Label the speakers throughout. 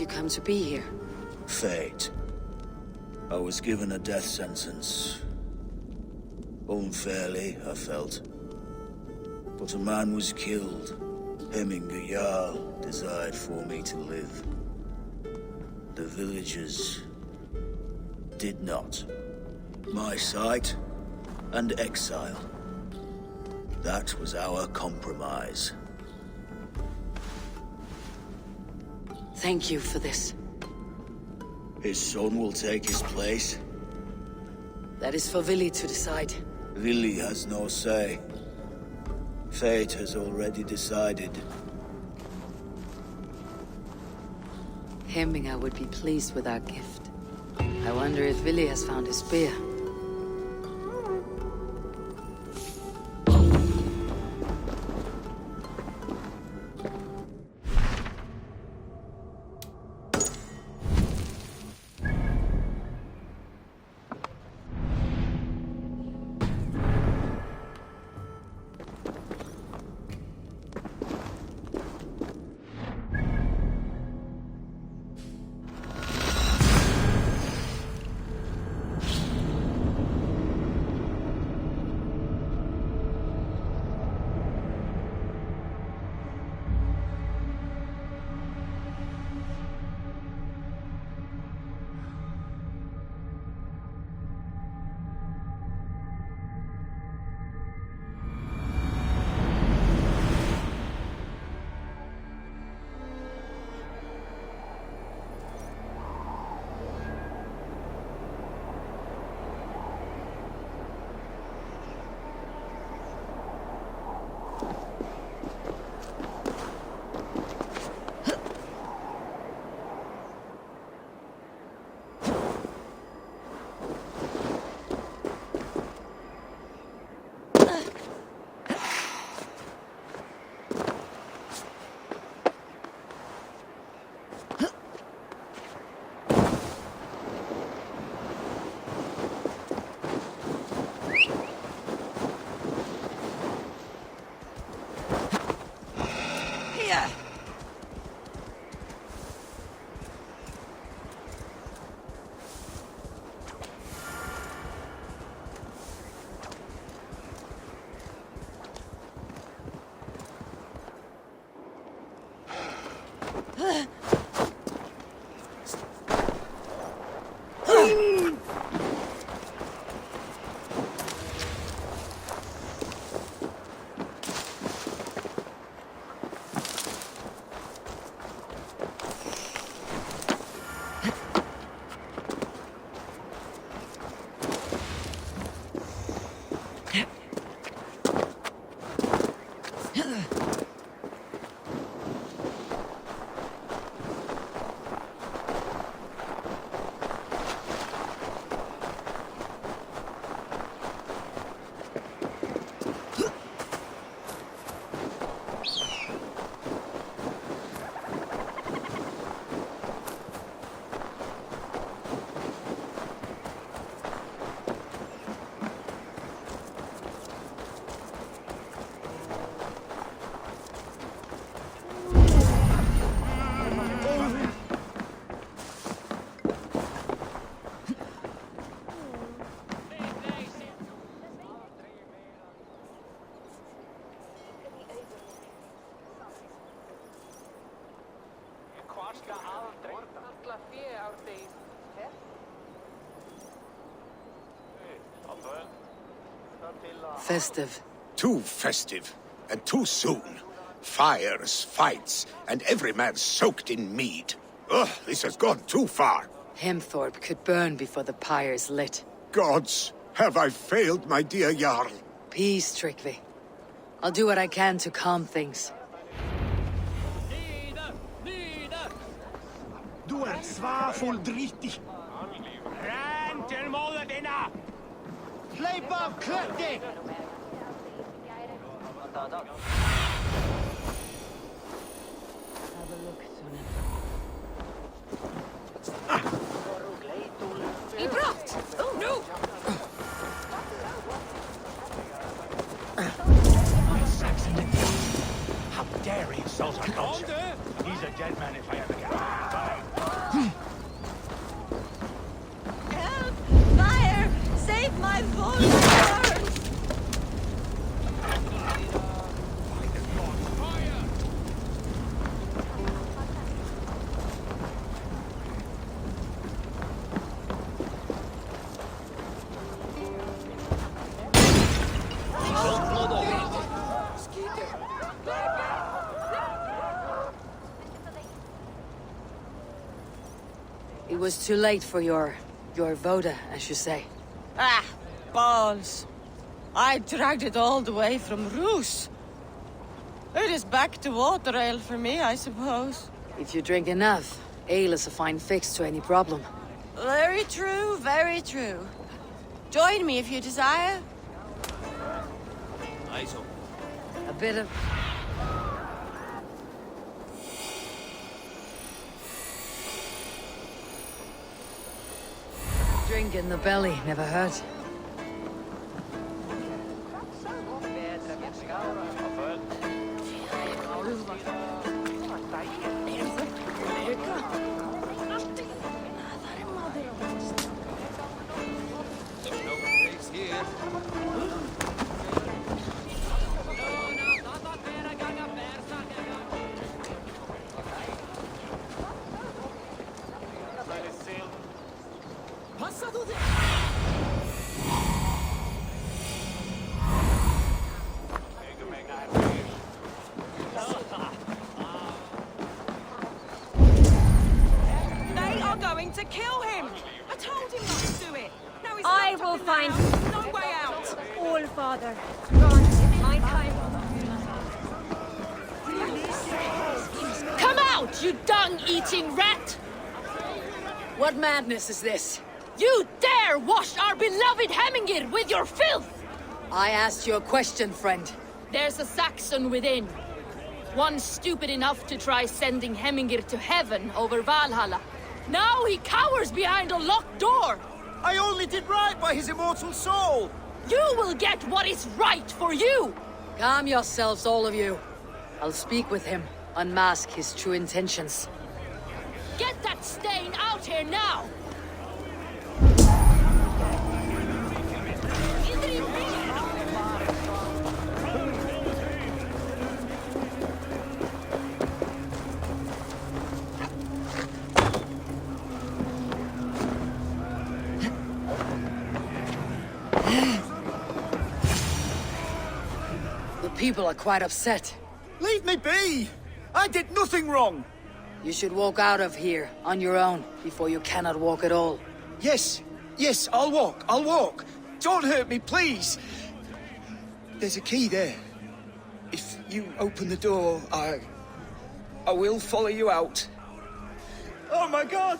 Speaker 1: you come to be here?
Speaker 2: Fate. I was given a death sentence. Unfairly, I felt. But a man was killed. Hemminger Jarl desired for me to live. The villagers did not. My sight and exile. That was our compromise.
Speaker 1: Thank you for this.
Speaker 2: His son will take his place.
Speaker 1: That is for Vili to decide.
Speaker 2: Vili has no say. Fate has already decided.
Speaker 1: Hemminger would be pleased with our gift. I wonder if Vili has found his spear. Festive.
Speaker 3: Too festive, and too soon. Fires, fights, and every man soaked in mead. Ugh, this has gone too far.
Speaker 1: Hemthorpe could burn before the pyre's lit.
Speaker 3: Gods, have I failed my dear Jarl?
Speaker 1: Peace, Tryggvi. I'll do what I can to calm things.
Speaker 4: Du svaful dritti. Ran til målet denne! Sleip av kløtti!
Speaker 1: He brought! Oh, no!
Speaker 4: How dare he insult our culture? He's a dead man if I ever get him.
Speaker 1: It was too late for your voda, as you say.
Speaker 5: Ah, balls. I dragged it all the way from Roos. It is back to water ale for me, I suppose.
Speaker 1: If you drink enough, ale is a fine fix to any problem.
Speaker 5: Very true, very true. Join me if you desire.
Speaker 1: A bit of... Drink in the belly, never hurt.
Speaker 5: To kill him! I told him not to do it! Now he's
Speaker 6: I
Speaker 5: locked
Speaker 6: will
Speaker 5: up in the
Speaker 6: find
Speaker 5: house. No way out!
Speaker 6: all, Father. Gone. My time.
Speaker 7: Come out, you dung-eating rat!
Speaker 1: What madness is this?
Speaker 7: You dare wash our beloved Hemingir with your filth!
Speaker 1: I asked you a question, friend.
Speaker 7: There's a Saxon within. One stupid enough to try sending Hemingir to heaven over Valhalla. Now he cowers behind a locked door!
Speaker 4: I only did right by his immortal soul!
Speaker 7: You will get what is right for you!
Speaker 1: Calm yourselves, all of you. I'll speak with him, unmask his true intentions.
Speaker 7: Get that stain out here now!
Speaker 1: The people are quite upset.
Speaker 4: Leave me be! I did nothing wrong!
Speaker 1: You should walk out of here on your own before you cannot walk at all.
Speaker 4: Yes, yes, I'll walk. Don't hurt me, please! There's a key there. If you open the door, I will follow you out. Oh my god!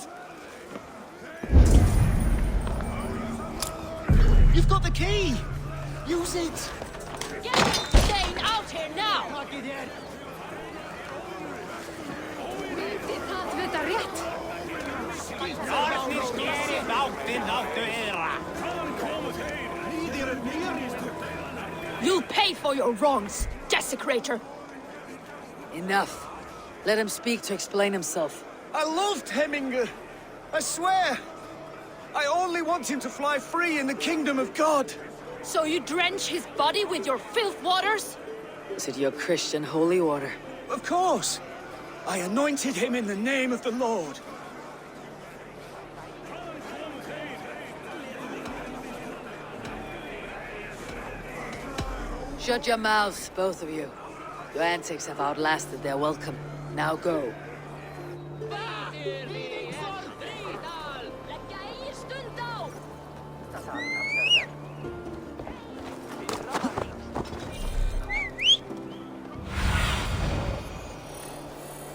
Speaker 4: You've got the key! Use it!
Speaker 7: Get that stain out here now! You'll pay for your wrongs, desecrator!
Speaker 1: Enough. Let him speak to explain himself.
Speaker 4: I loved Heminger. I swear. I only want him to fly free in the kingdom of God.
Speaker 7: So you drench his body with your filth waters?
Speaker 1: Is it your Christian holy water?
Speaker 4: Of course. I anointed him in the name of the Lord.
Speaker 1: Shut your mouths, both of you. Your antics have outlasted their welcome. Now go.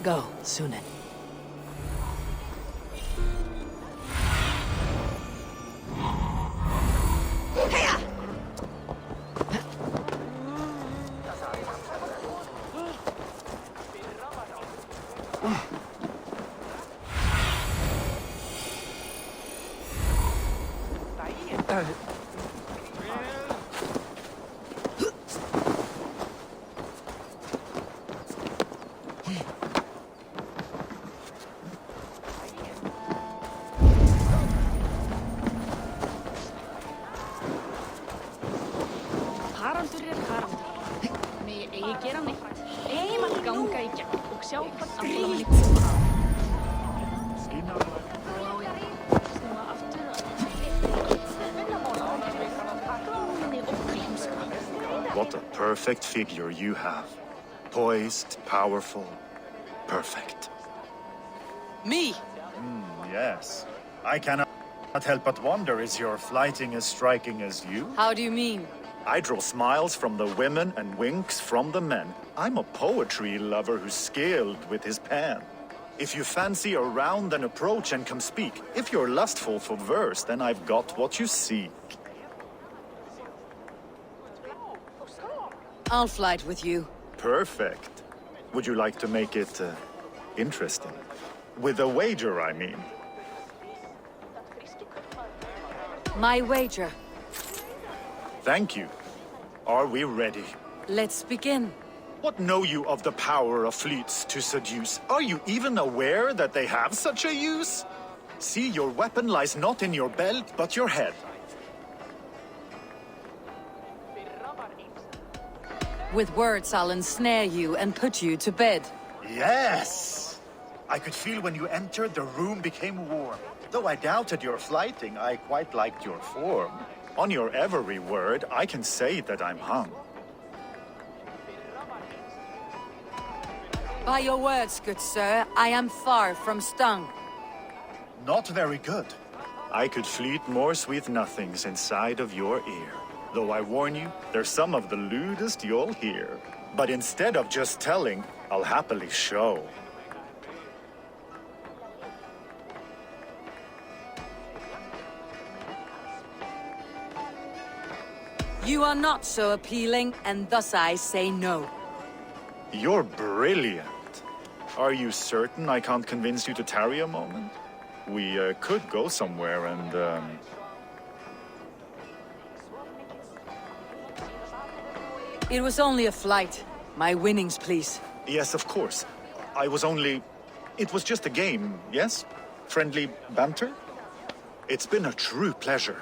Speaker 1: Go, Sunan.
Speaker 8: Haraldur Haraldur. Megi eigi gera neitt. Eigi maður ganga í gegn og sjá hvað andla manni koma að. Og á ég snúa aftur
Speaker 9: What a perfect figure you have. Poised, powerful, perfect.
Speaker 1: Me?
Speaker 9: yes. I cannot help but wonder, is your flighting as striking as you?
Speaker 1: How do you mean?
Speaker 9: I draw smiles from the women and winks from the men. I'm a poetry lover who's skilled with his pen. If you fancy a round, then approach and come speak. If you're lustful for verse, then I've got what you seek.
Speaker 1: I'll flight with you.
Speaker 9: Perfect. Would you like to make it interesting? With a wager, I mean.
Speaker 1: My wager.
Speaker 9: Thank you. Are we ready?
Speaker 1: Let's begin.
Speaker 9: What know you of the power of fleets to seduce? Are you even aware that they have such a use? See, your weapon lies not in your belt, but your head.
Speaker 1: With words, I'll ensnare you and put you to bed.
Speaker 9: Yes! I could feel when you entered, the room became warm. Though I doubted your flighting, I quite liked your form. On your every word, I can say that I'm hung.
Speaker 1: By your words, good sir, I am far from stung.
Speaker 9: Not very good. I could fleet more sweet nothings inside of your ear. Though I warn you, they're some of the lewdest you'll hear. But instead of just telling, I'll happily show.
Speaker 1: You are not so appealing, and thus I say no.
Speaker 9: You're brilliant. Are you certain I can't convince you to tarry a moment? We could go somewhere and,
Speaker 1: It was only a flight. My winnings, please.
Speaker 9: Yes, of course. It was just a game, yes? Friendly banter? It's been a true pleasure.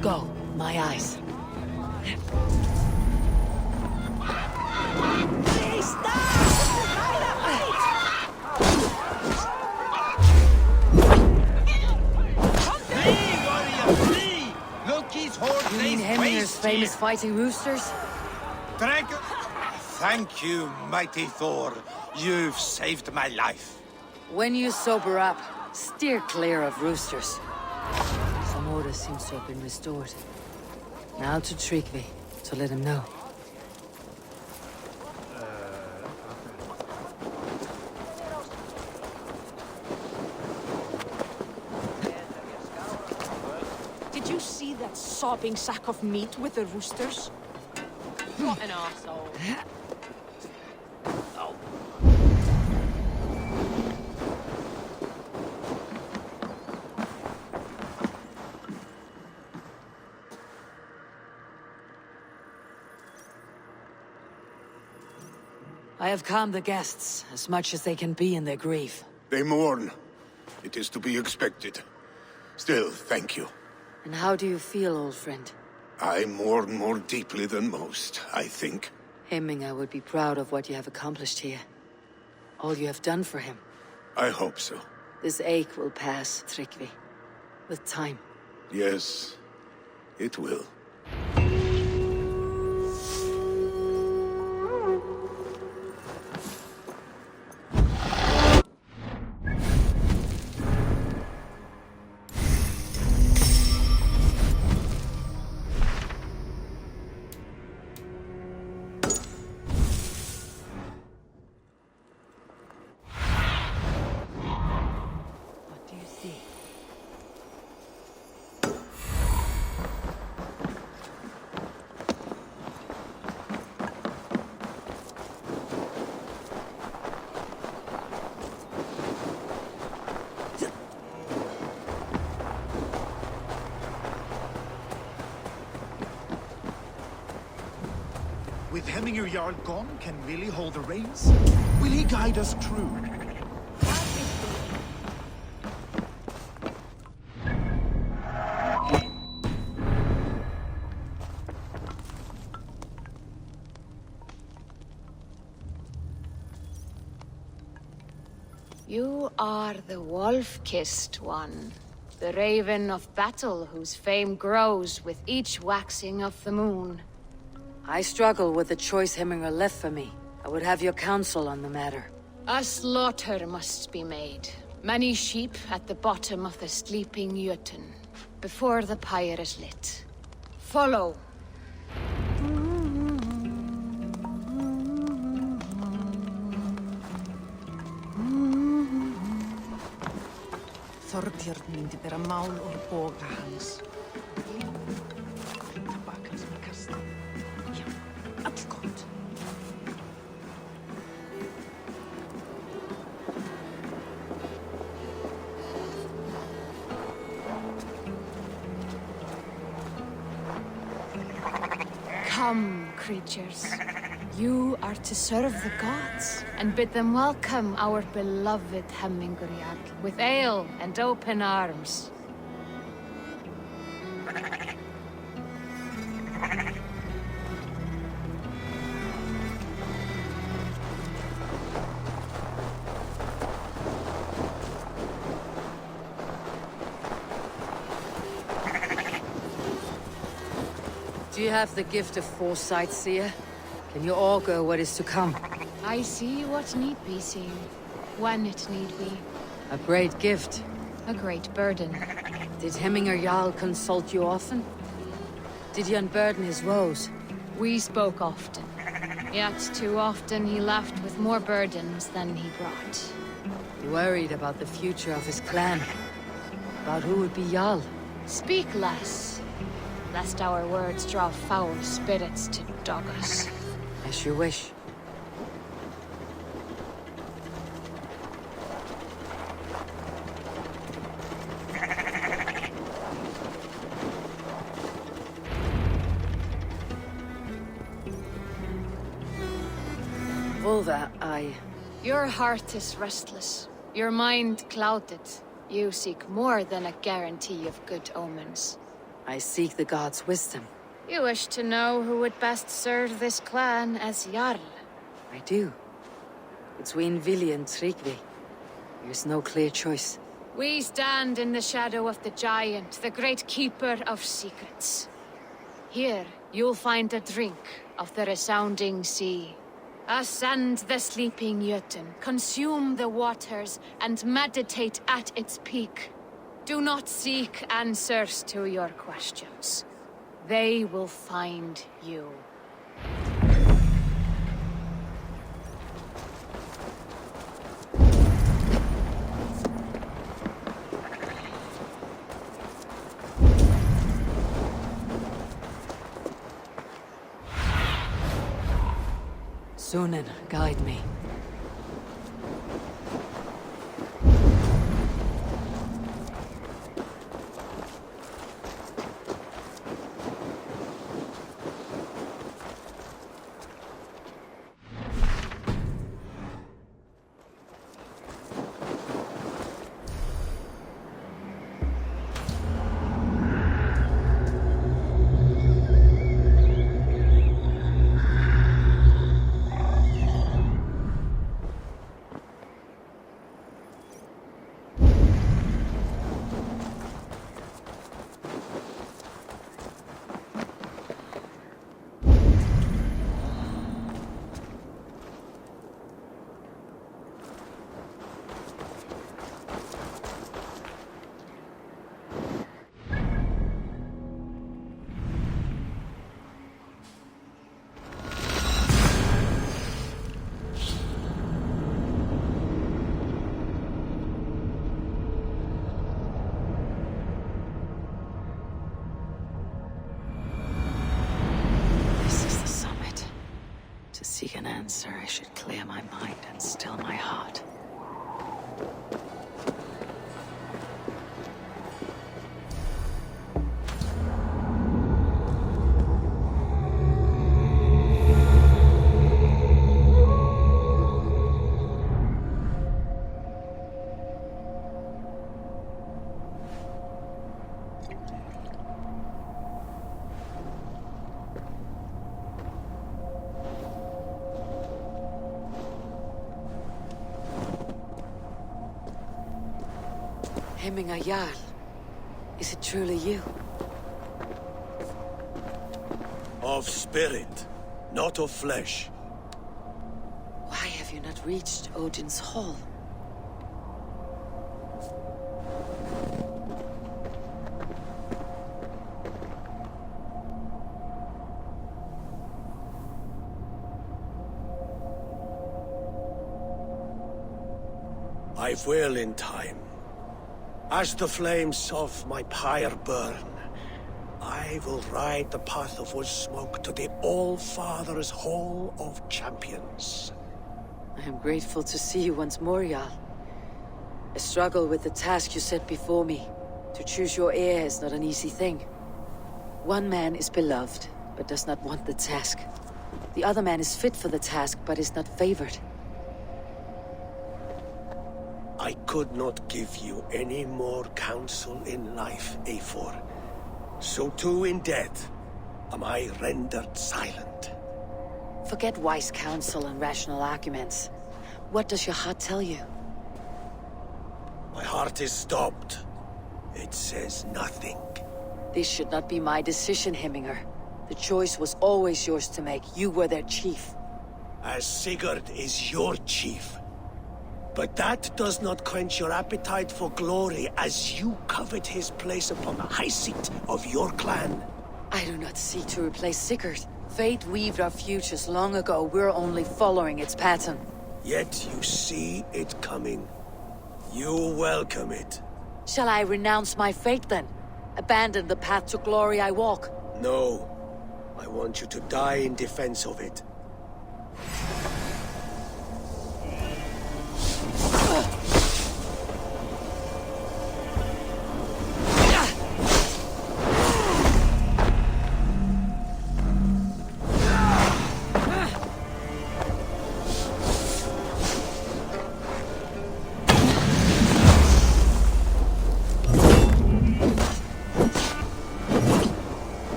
Speaker 1: Go, my eyes. You mean Heminger's famous fighting roosters?
Speaker 3: Thank you, mighty Thor. You've saved my life.
Speaker 1: When you sober up, steer clear of roosters. Some order seems to have been restored. Now to Tryggvi, to let him know.
Speaker 8: Did you see that sopping sack of meat with the roosters? What an arsehole.
Speaker 1: I have calmed the guests, as much as they can be in their grief.
Speaker 3: They mourn. It is to be expected. Still, thank you.
Speaker 1: And how do you feel, old friend?
Speaker 3: I mourn more deeply than most, I think.
Speaker 1: Hemminger would be proud of what you have accomplished here. All you have done for him.
Speaker 3: I hope so.
Speaker 1: This ache will pass, Tryggvi. With time.
Speaker 3: Yes, it will.
Speaker 1: What do you see?
Speaker 9: With Hemminger Jarl gone, can Willie hold the reins? Will he guide us true?
Speaker 7: You are the wolf-kissed one. The raven of battle whose fame grows with each waxing of the moon.
Speaker 1: I struggle with the choice Hemminger left for me. I would have your counsel on the matter.
Speaker 7: A slaughter must be made. Many sheep at the bottom of the sleeping Jötun, before the pyre is lit. Follow.
Speaker 5: Þorbjörn myndi bera mál úr boga hans. Tilbaka sem að kasta. Já, allt gott.
Speaker 7: Come, creatures. You are to serve the gods, and bid them welcome our beloved Hemmingur Jarl, with ale and open arms.
Speaker 1: Do you have the gift of foresight, seer? Can you augur what is to come?
Speaker 7: I see what need be seen, when it need be.
Speaker 1: A great gift.
Speaker 7: A great burden.
Speaker 1: Did Hemminger Jarl consult you often? Did he unburden his woes?
Speaker 7: We spoke often, yet too often he left with more burdens than he brought.
Speaker 1: He worried about the future of his clan. About who would be Jarl.
Speaker 7: Speak less, lest our words draw foul spirits to dog us.
Speaker 1: As you wish. Volva,
Speaker 7: Your heart is restless, your mind clouded. You seek more than a guarantee of good omens.
Speaker 1: I seek the gods' wisdom.
Speaker 7: You wish to know who would best serve this clan as Jarl.
Speaker 1: I do. Between Vili and Tryggvi, there's no clear choice.
Speaker 7: We stand in the shadow of the giant, the great keeper of secrets. Here, you'll find a drink of the resounding sea. Ascend the sleeping Jötun, consume the waters, and meditate at its peak. Do not seek answers to your questions. They will find you.
Speaker 1: Sunan, guide me. Seek an answer, I should clear my mind and still my heart. Hemminger Jarl, is it truly you?
Speaker 10: Of spirit, not of flesh.
Speaker 1: Why have you not reached Odin's Hall?
Speaker 10: I will in time. As the flames of my pyre burn, I will ride the path of wood smoke to the All-Father's Hall of Champions.
Speaker 1: I am grateful to see you once more, Jarl. I struggle with the task you set before me. To choose your heir is not an easy thing. One man is beloved, but does not want the task. The other man is fit for the task, but is not favored.
Speaker 10: I could not give you any more counsel in life, Eivor. So too in death am I rendered silent.
Speaker 1: Forget wise counsel and rational arguments. What does your heart tell you?
Speaker 10: My heart is stopped. It says nothing.
Speaker 1: This should not be my decision, Hemminger. The choice was always yours to make. You were their chief.
Speaker 10: As Sigurd is your chief. But that does not quench your appetite for glory as you covet his place upon the high seat of your clan.
Speaker 1: I do not seek to replace Sigurd. Fate weaved our futures long ago. We're only following its pattern.
Speaker 10: Yet you see it coming. You welcome it.
Speaker 1: Shall I renounce my fate then? Abandon the path to glory I walk?
Speaker 10: No. I want you to die in defense of it.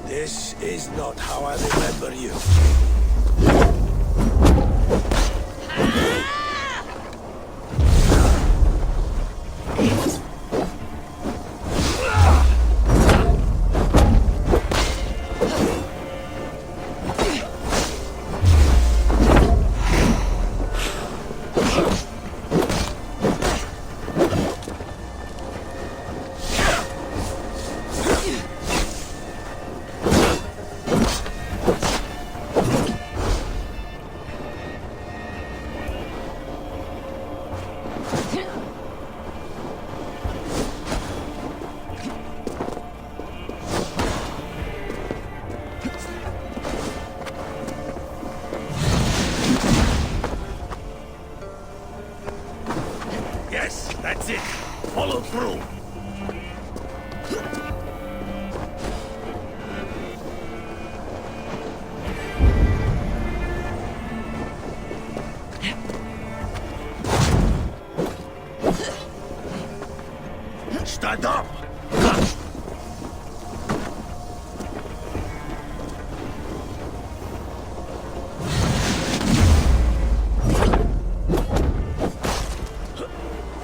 Speaker 10: This is not how I remember you. Yes, that's it. Follow through. Stand up!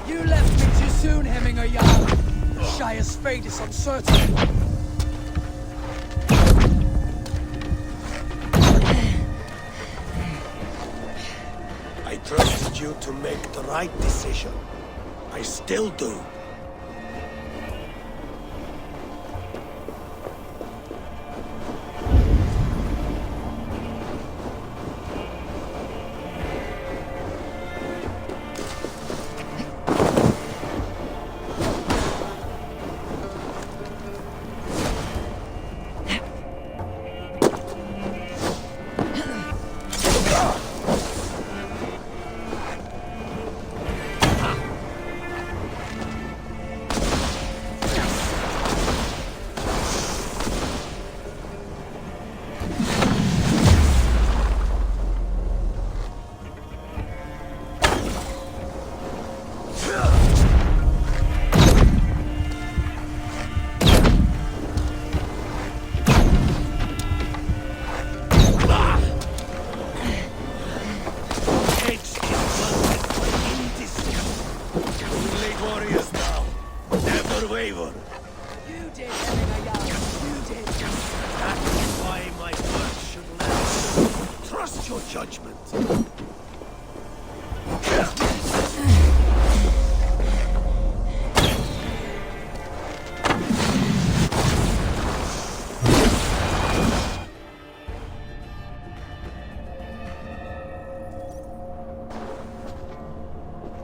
Speaker 4: You left me too soon, Hemminger Jarl. Shire's fate is uncertain.
Speaker 10: I trusted you to make the right decision. I still do. waver.
Speaker 1: You did, Jarl. You did.
Speaker 10: That's why my word should last. Trust your judgment.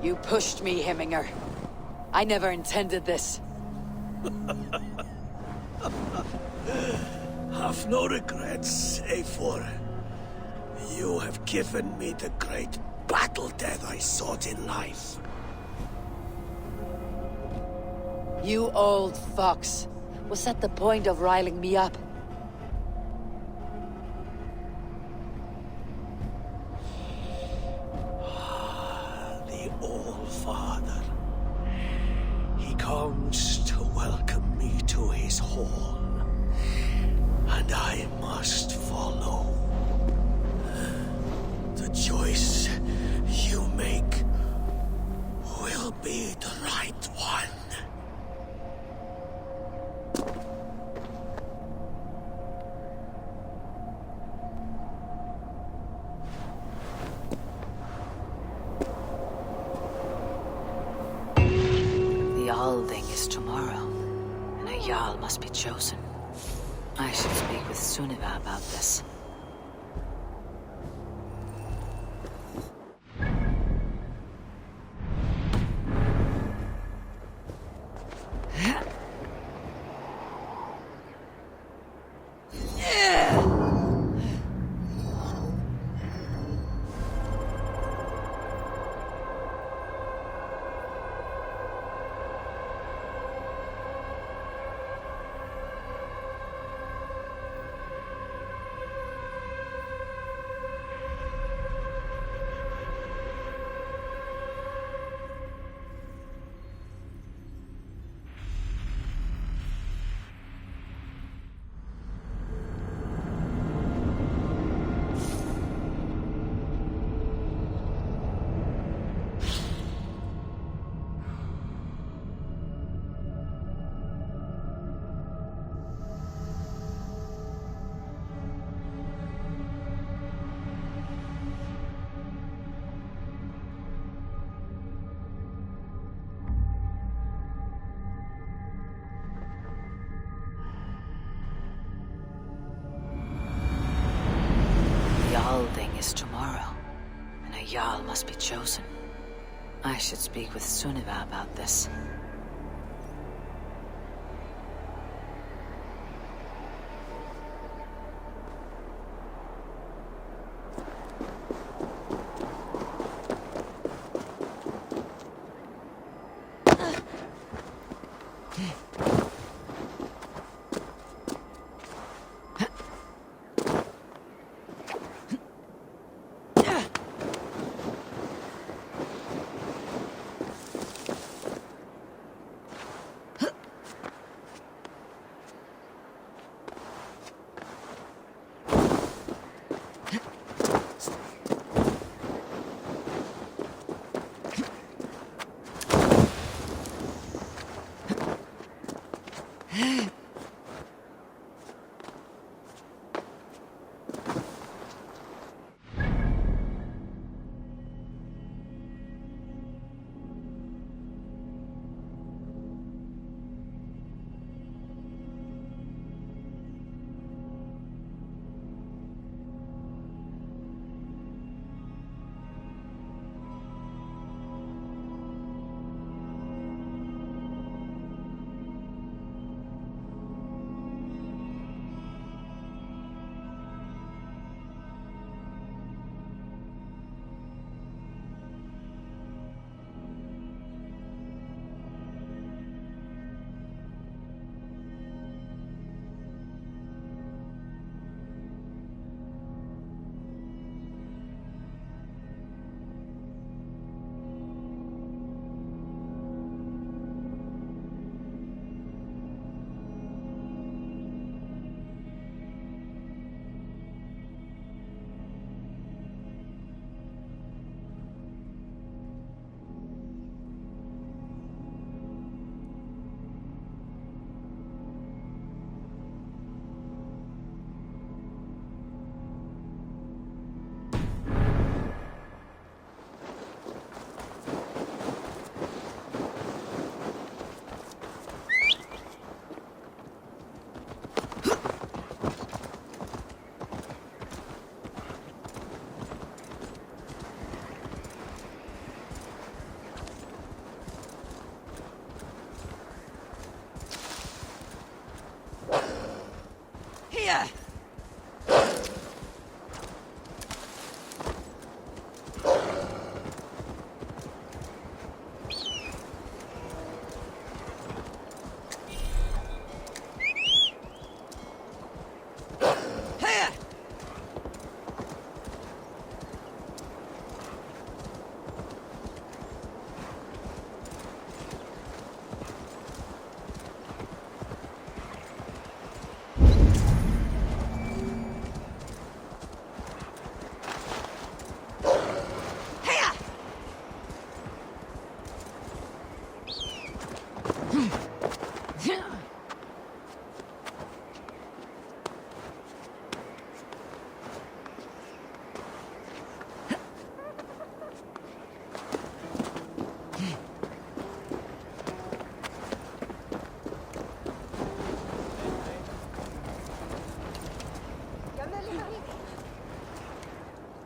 Speaker 1: You pushed me, Hemminger. I never intended this.
Speaker 10: Have no regrets, Eivor. You have given me the great battle death I sought in life.
Speaker 1: You old fox. Was that the point of riling me up?
Speaker 10: The All-Father. He comes to welcome me to his hall. And I must follow. The choice you make will be the right one.
Speaker 1: The Alding is tomorrow, and a Jarl must be chosen. I should speak with Sunniva about this. Alding is tomorrow, and a Jarl must be chosen. I should speak with Sunniva about this.
Speaker 4: Hiya! Hiya! Hiya!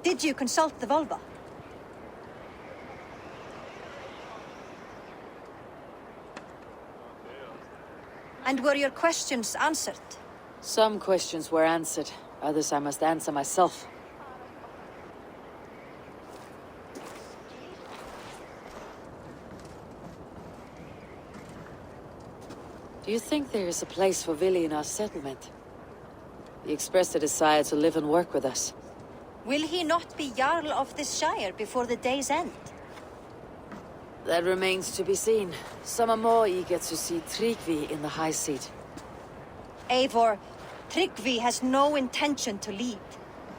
Speaker 6: Did you consult the vulva? And were your questions answered?
Speaker 1: Some questions were answered, others I must answer myself. Do you think there is a place for Vili in our settlement? He expressed a desire to live and work with us.
Speaker 6: Will he not be Jarl of this shire before the day's end?
Speaker 1: That remains to be seen. Some are more eager to see Tryggvi in the high seat.
Speaker 6: Eivor, Tryggvi has no intention to lead.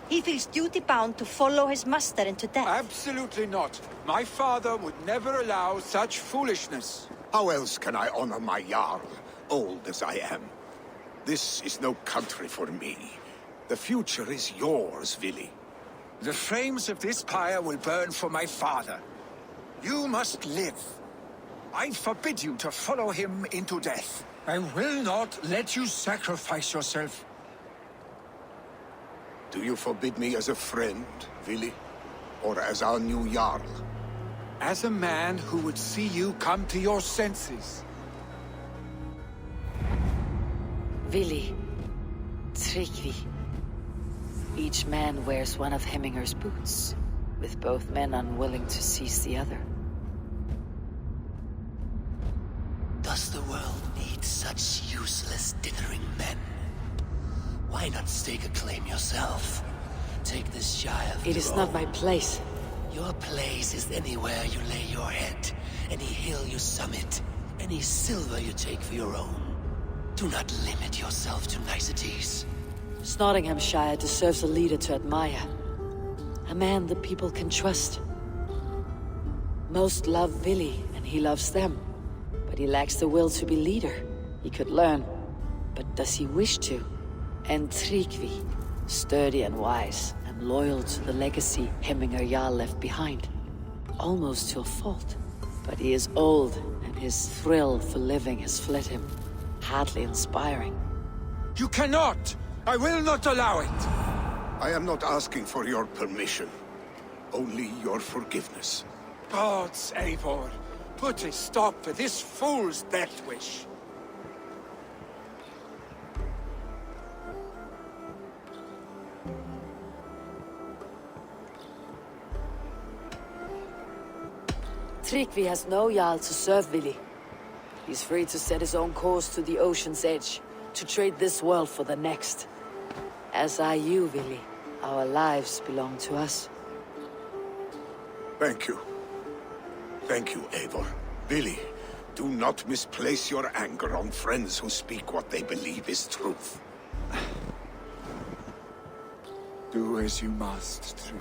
Speaker 6: He feels duty-bound to follow his master into death.
Speaker 3: Absolutely not. My father would never allow such foolishness. How else can I honor my Jarl, old as I am? This is no country for me. The future is yours, Vili.
Speaker 4: The flames of this pyre will burn for my father. You must live. I forbid you to follow him into death. I will not let you sacrifice yourself.
Speaker 3: Do you forbid me as a friend, Vili? Or as our new Jarl?
Speaker 4: As a man who would see you come to your senses.
Speaker 1: Vili, Tryggvi. Each man wears one of Hemminger's boots, with both men unwilling to seize the other.
Speaker 10: Does the world need such useless, dithering men? Why not stake a claim yourself? Take this shire of
Speaker 1: It is not my place.
Speaker 10: Your place is anywhere you lay your head, any hill you summit, any silver you take for your own. Do not limit yourself to niceties.
Speaker 1: Nottinghamshire deserves a leader to admire. A man the people can trust. Most love Vili, and he loves them. But he lacks the will to be leader. He could learn, but does he wish to? And Tryggvi, sturdy and wise, and loyal to the legacy Hemminger Jarl left behind. Almost to a fault. But he is old, and his thrill for living has fled him. Hardly inspiring.
Speaker 4: You cannot! I will not allow it!
Speaker 3: I am not asking for your permission. Only your forgiveness.
Speaker 4: Gods, Eivor, put a stop to this fool's death wish.
Speaker 1: Tryggvi has no Jarl to serve Vili. He's free to set his own course to the ocean's edge, to trade this world for the next. As are you, Vili. Our lives belong to us.
Speaker 3: Thank you. Thank you, Eivor. Vili, do not misplace your anger on friends who speak what they believe is truth.
Speaker 4: Do as you must,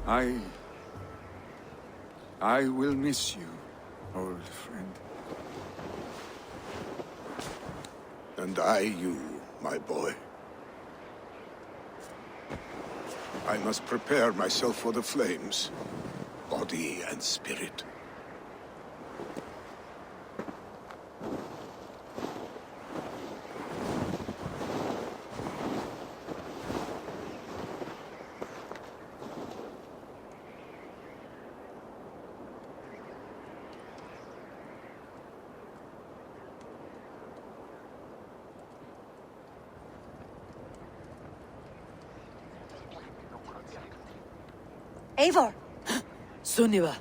Speaker 4: Tryggvi. I will miss you, old friend.
Speaker 3: And I you, my boy. I must prepare myself for the flames, body and spirit.
Speaker 6: Eivor!
Speaker 1: Sunniva!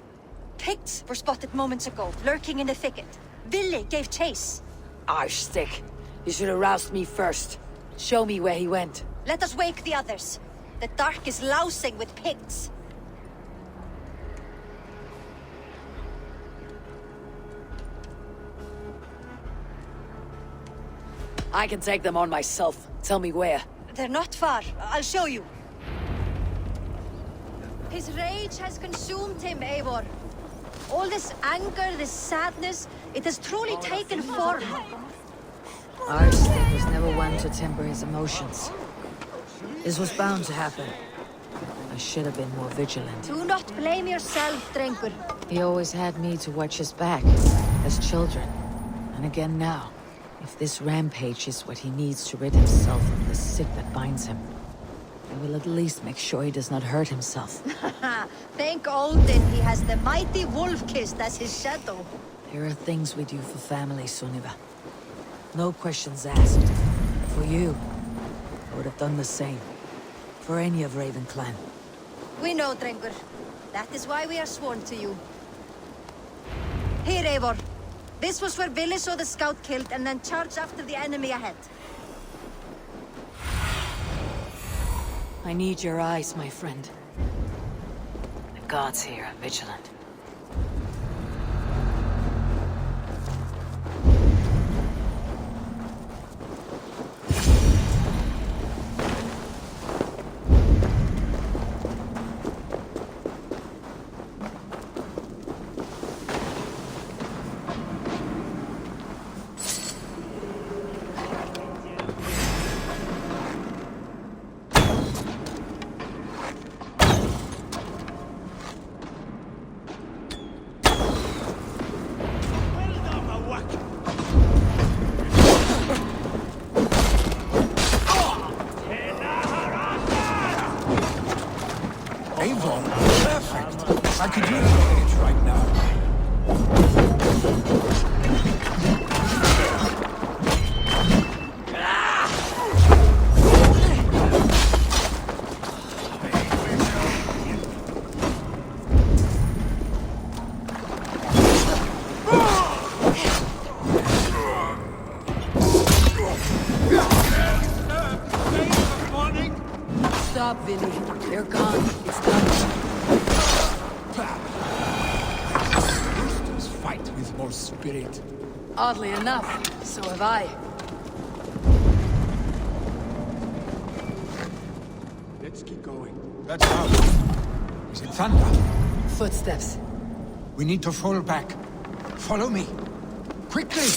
Speaker 6: Picts were spotted moments ago, lurking in the thicket. Vili gave chase.
Speaker 1: Arshstick. You should have roused me first. Show me where he went.
Speaker 6: Let us wake the others. The dark is lousing with Picts.
Speaker 1: I can take them on myself. Tell me where.
Speaker 6: They're not far. I'll show you. His rage has consumed him, Eivor. All this anger, this sadness, it has truly taken form.
Speaker 1: Arshstick was never one to temper his emotions. This was bound to happen. I should have been more vigilant.
Speaker 6: Do not blame yourself, Drengur.
Speaker 1: He always had me to watch his back, as children. And again now. If this rampage is what he needs to rid himself of the sick that binds him, I will at least make sure he does not hurt himself.
Speaker 6: Thank Odin he has the mighty Wolf-Kissed as his shadow.
Speaker 1: There are things we do for family, Sunniva. No questions asked. For you, I would have done the same. For any of Raven clan.
Speaker 6: We know, Drengur. That is why we are sworn to you. Here, Eivor. This was where Vili saw the scout killed and then charged after the enemy ahead.
Speaker 1: I need your eyes, my friend. The gods here are vigilant.
Speaker 3: Eivor, perfect. I could use your aid right now.
Speaker 1: Stop, Vili. They're gone. It's done.
Speaker 3: Roosters fight with more spirit.
Speaker 1: Oddly enough, so have I.
Speaker 3: Let's keep going. That's house. Is it thunder?
Speaker 1: Footsteps.
Speaker 3: We need to fall back. Follow me. Quickly!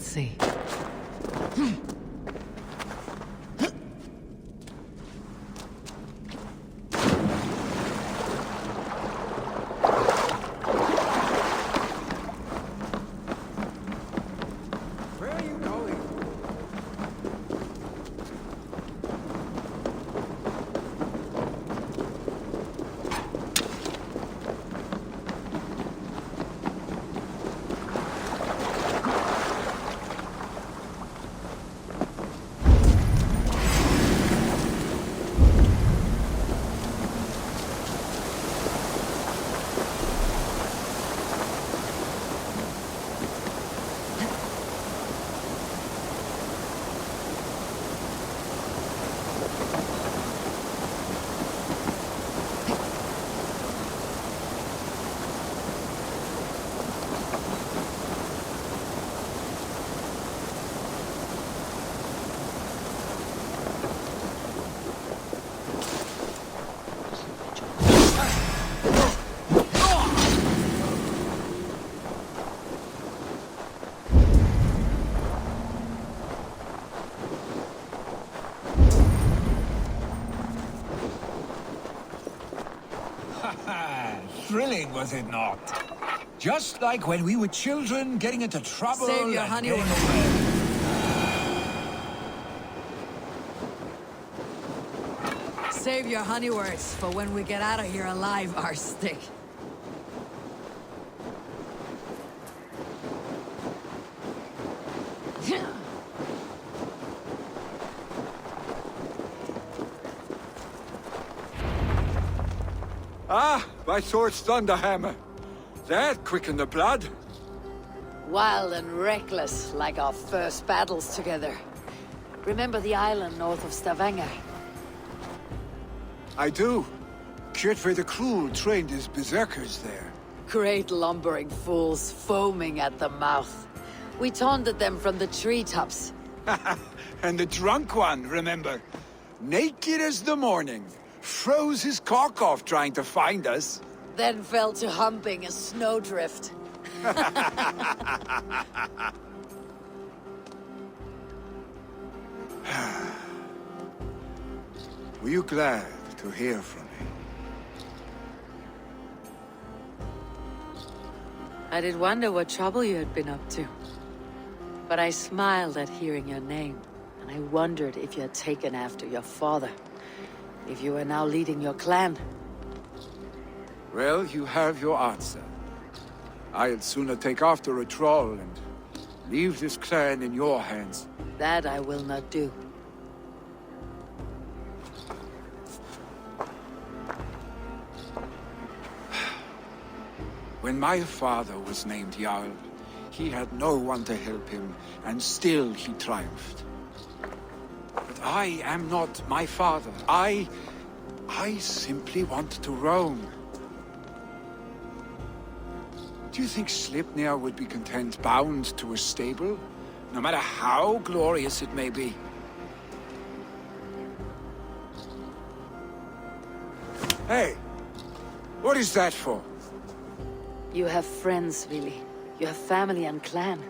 Speaker 1: see.
Speaker 3: Where are you going?
Speaker 11: Thrilling, was it not? Just like when we were children, getting into trouble
Speaker 1: Save your
Speaker 11: and
Speaker 1: honey
Speaker 11: getting
Speaker 1: or-
Speaker 11: away.
Speaker 1: Save your honey words for when we get out of here alive, our stick.
Speaker 3: Ah, by Thor's thunderhammer. That quickened the blood.
Speaker 1: Wild and reckless, like our first battles together. Remember the island north of Stavanger?
Speaker 3: I do. Kjotve the Cruel trained his berserkers there.
Speaker 1: Great lumbering fools, foaming at the mouth. We taunted them from the treetops.
Speaker 3: And the drunk one, remember? Naked as the morning. Froze his cock off trying to find us.
Speaker 1: Then fell to humping a snowdrift.
Speaker 3: Were you glad to hear from me?
Speaker 1: I did wonder what trouble you had been up to. But I smiled at hearing your name, and I wondered if you had taken after your father. If you were now leading your clan.
Speaker 3: Well, you have your answer. I'd sooner take after a troll and leave this clan in your hands.
Speaker 1: That I will not do.
Speaker 3: When my father was named Jarl, he had no one to help him, and still he triumphed. But I am not my father. I simply want to roam. Do you think Sleipnir would be content bound to a stable, no matter how glorious it may be? Hey, what is that for?
Speaker 1: You have friends, really. You have family and clan.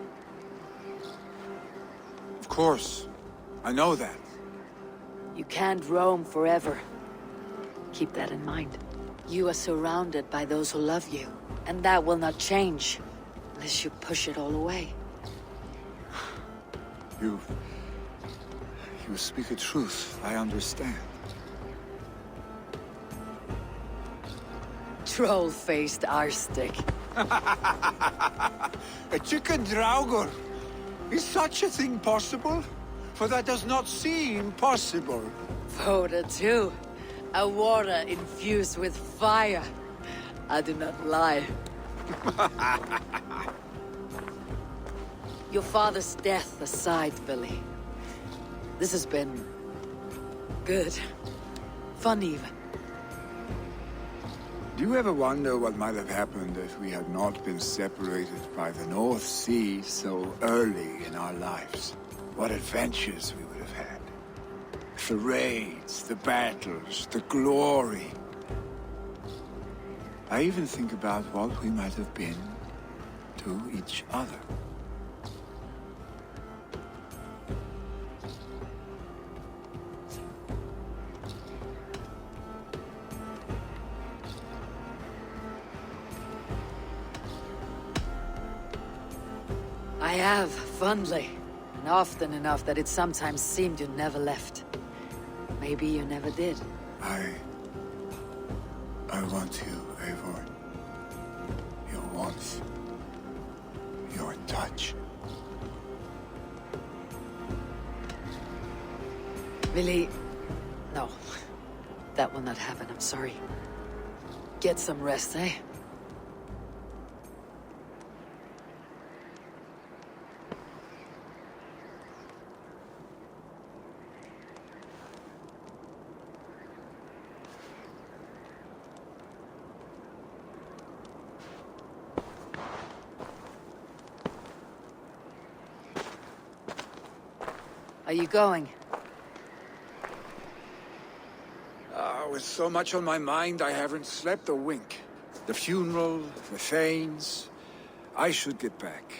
Speaker 3: Of course, I know that.
Speaker 1: You can't roam forever. Keep that in mind. You are surrounded by those who love you, and that will not change unless you push it all away.
Speaker 3: You speak a truth, I understand.
Speaker 1: Troll-faced arstick.
Speaker 3: A chicken draugur. Is such a thing possible? For that does not seem possible.
Speaker 1: Voda too. A water infused with fire. I do not lie. Your father's death aside, Billy. This has been... good. Fun even.
Speaker 3: Do you ever wonder what might have happened if we had not been separated by the North Sea so early in our lives? What adventures we would have had. The raids, the battles, the glory. I even think about what we might have been to each other.
Speaker 1: I have, fondly. And often enough that it sometimes seemed you never left. Maybe you never did.
Speaker 3: I want you, Eivor. Your warmth. Your touch.
Speaker 1: Willy... No. That will not happen, I'm sorry. Get some rest, eh? Are you going?
Speaker 3: With so much on my mind, I haven't slept a wink. The funeral, the Thanes... I should get back.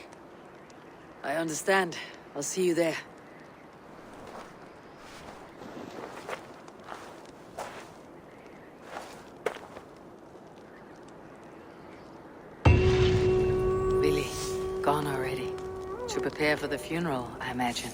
Speaker 1: I understand. I'll see you there. Billy, gone already. To prepare for the funeral, I imagine.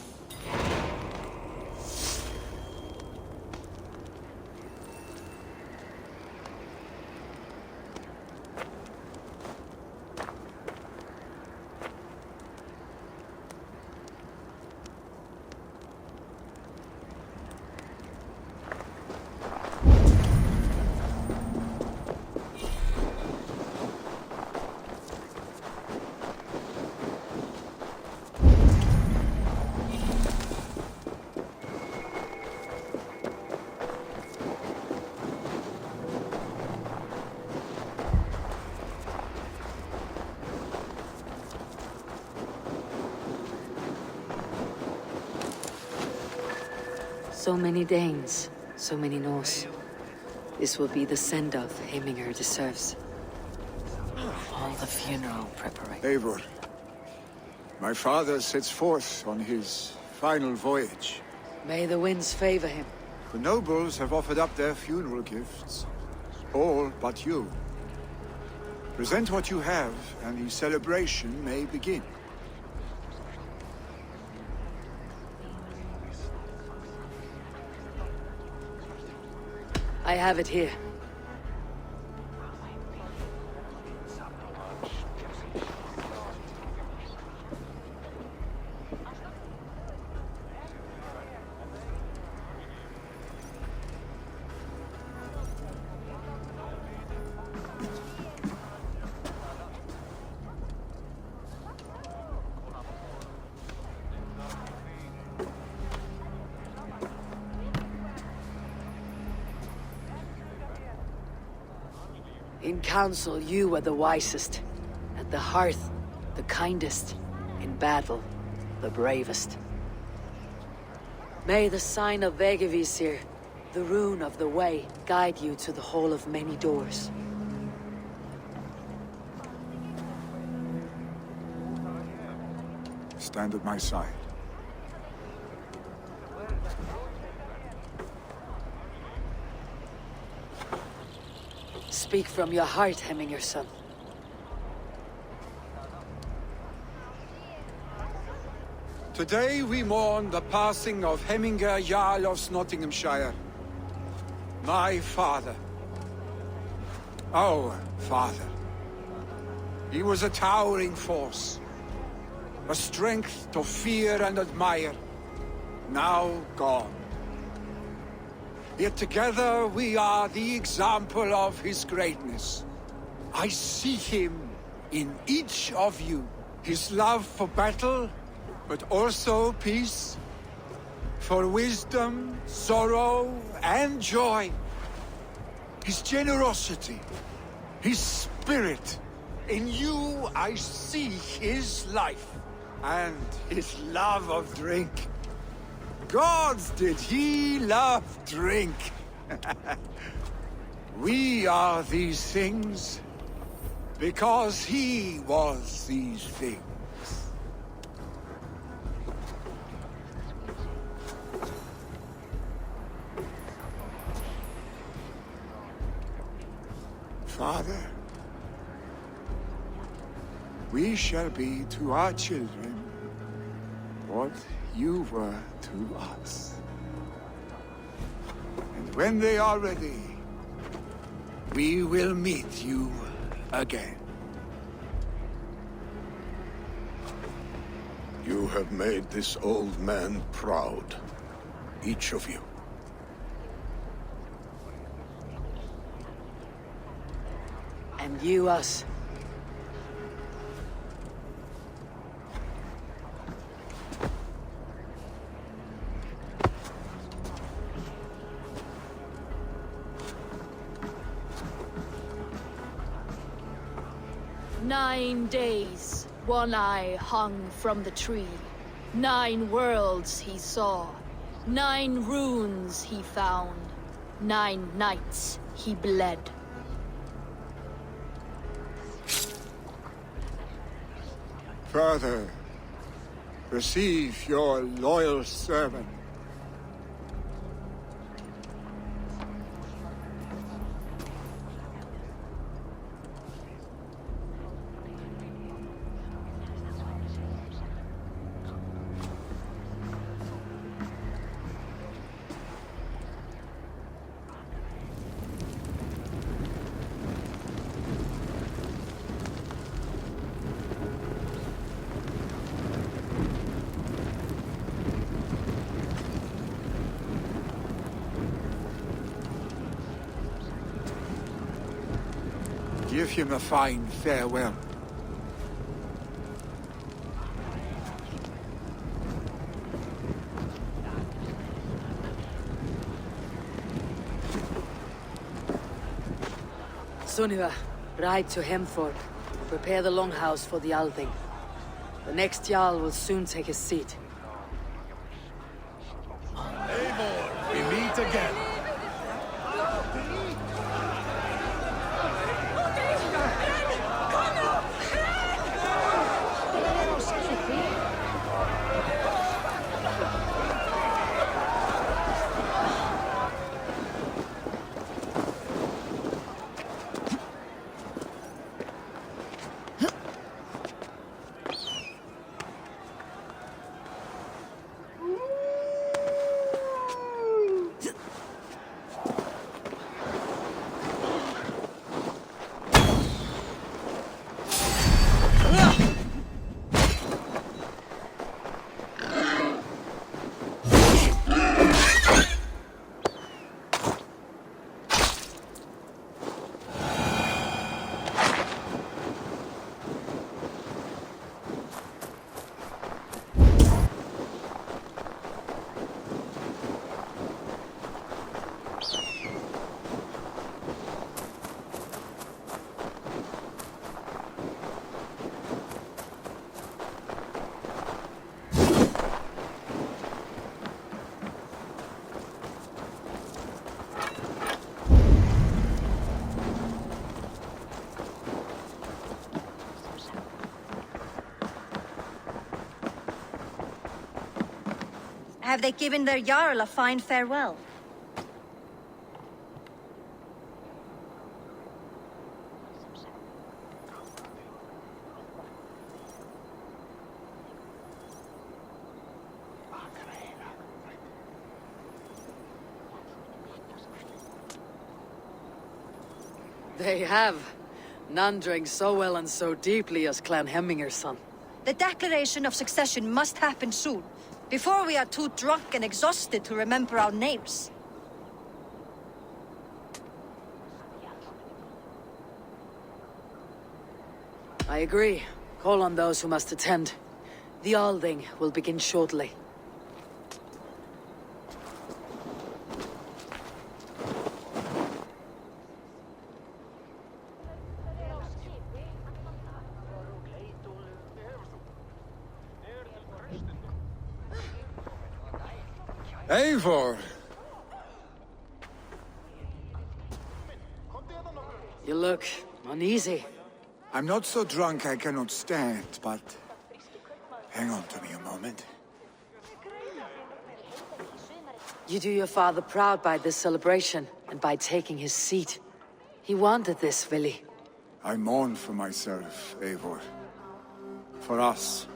Speaker 1: So many Danes, so many Norse. This will be the send-off Heminger deserves. All the funeral preparation.
Speaker 3: Eivor. My father sets forth on his final voyage.
Speaker 1: May the winds favor him.
Speaker 3: The nobles have offered up their funeral gifts. All but you. Present what you have, and the celebration may begin.
Speaker 1: I have it here. In council, you were the wisest. At the hearth, the kindest. In battle, the bravest. May the sign of Vegevisir, the rune of the way, guide you to the hall of many doors.
Speaker 3: Stand at my side.
Speaker 1: Speak from your heart, Heminger, son.
Speaker 3: Today we mourn the passing of Heminger Jarl of Nottinghamshire. My father. Our father. He was a towering force. A strength to fear and admire. Now gone. Yet together we are the example of his greatness. I see him in each of you. His love for battle, but also peace. For wisdom, sorrow, and joy. His generosity, his spirit. In you I see his life, and his love of drink. Gods, did he love drink! We are these things because he was these things. Father, we shall be to our children what you were to us. And when they are ready, we will meet you again.
Speaker 12: You have made this old man proud. Each of you.
Speaker 1: And you us.
Speaker 7: "9 days, One Eye hung from the tree. 9 worlds he saw. 9 runes he found. 9 nights he bled.
Speaker 3: Father, receive your loyal servant. Give him a fine farewell.
Speaker 1: Sunniva, ride to Hemford. Prepare the longhouse for the Althing. The next Jarl will soon take his seat.
Speaker 11: Eivor, we meet again.
Speaker 6: Have they given their Jarl a fine farewell?
Speaker 1: They have. None drank so well and so deeply as Clan Hemminger's son.
Speaker 6: The declaration of succession must happen soon, before we are too drunk and exhausted to remember our names.
Speaker 1: I agree. Call on those who must attend. The Althing will begin shortly.
Speaker 3: Eivor!
Speaker 1: You look uneasy.
Speaker 3: I'm not so drunk I cannot stand, but... hang on to me a moment.
Speaker 1: You do your father proud by this celebration, and by taking his seat. He wanted this, Vili.
Speaker 3: I mourn for myself, Eivor. For us.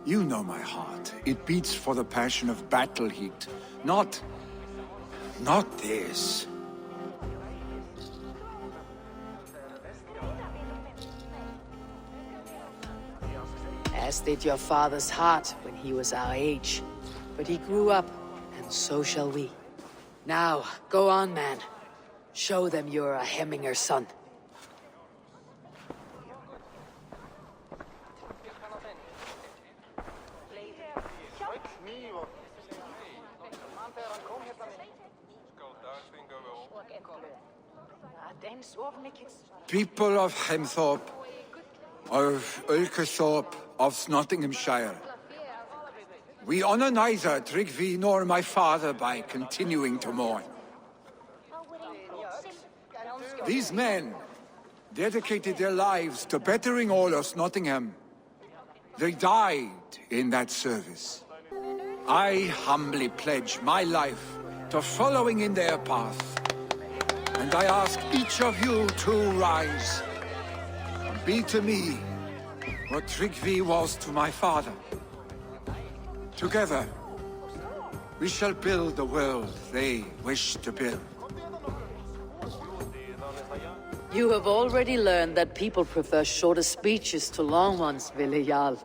Speaker 3: You know my heart. It beats for the passion of battle heat. Not this.
Speaker 1: As did your father's heart when he was our age. But he grew up, and so shall we. Now, go on, man. Show them you're a Hemminger son.
Speaker 3: People of Hemthorpe, of Ulkerthorpe, of Nottinghamshire. We honor neither Tryggvi nor my father by continuing to mourn. These men dedicated their lives to bettering all of Nottingham. They died in that service. I humbly pledge my life to following in their path. And I ask each of you to rise and be to me what Tryggvi was to my father. Together, we shall build the world they wish to build.
Speaker 1: You have already learned that people prefer shorter speeches to long ones, Ville Jarl.